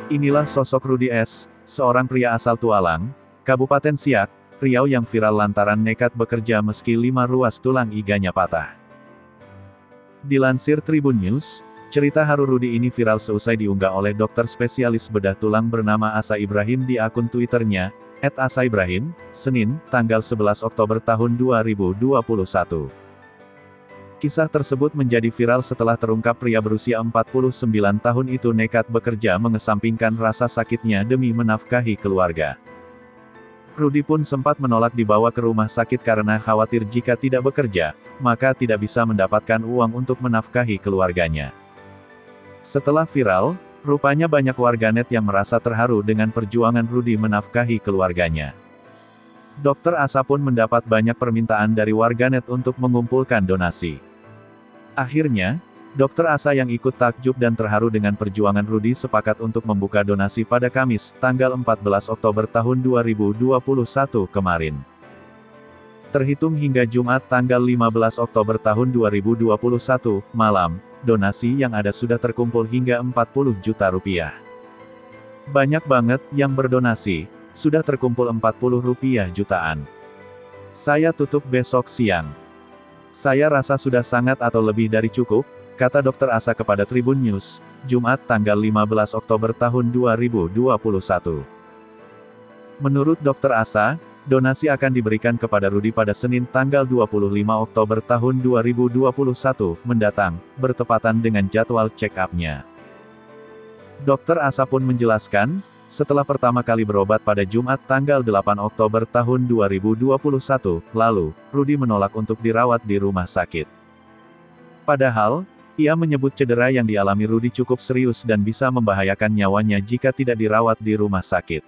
Inilah sosok Rudi S., seorang pria asal Tualang, Kabupaten Siak, Riau yang viral lantaran nekat bekerja meski 5 ruas tulang iganya patah. Dilansir Tribun News, cerita haru Rudi ini viral seusai diunggah oleh dokter spesialis bedah tulang bernama Asa Ibrahim di akun Twitternya, @asaibrahim, Senin, tanggal 11 Oktober tahun 2021. Kisah tersebut menjadi viral setelah terungkap pria berusia 49 tahun itu nekat bekerja mengesampingkan rasa sakitnya demi menafkahi keluarga. Rudi pun sempat menolak dibawa ke rumah sakit karena khawatir jika tidak bekerja, maka tidak bisa mendapatkan uang untuk menafkahi keluarganya. Setelah viral, rupanya banyak warganet yang merasa terharu dengan perjuangan Rudi menafkahi keluarganya. Dokter Asa pun mendapat banyak permintaan dari warganet untuk mengumpulkan donasi. Akhirnya, Dokter Asa yang ikut takjub dan terharu dengan perjuangan Rudi sepakat untuk membuka donasi pada Kamis, tanggal 14 Oktober tahun 2021 kemarin. Terhitung hingga Jumat tanggal 15 Oktober tahun 2021, malam, donasi yang ada sudah terkumpul hingga 40 juta rupiah. Banyak banget yang berdonasi, sudah terkumpul 40 rupiah jutaan. Saya tutup besok siang. Saya rasa sudah sangat atau lebih dari cukup, kata Dokter Asa kepada Tribun News, Jumat tanggal 15 Oktober tahun 2021. Menurut Dokter Asa, donasi akan diberikan kepada Rudi pada Senin tanggal 25 Oktober tahun 2021 mendatang, bertepatan dengan jadwal check-up-nya. Dokter Asa pun menjelaskan, setelah pertama kali berobat pada Jumat tanggal 8 Oktober tahun 2021, lalu, Rudi menolak untuk dirawat di rumah sakit. Padahal, ia menyebut cedera yang dialami Rudi cukup serius dan bisa membahayakan nyawanya jika tidak dirawat di rumah sakit.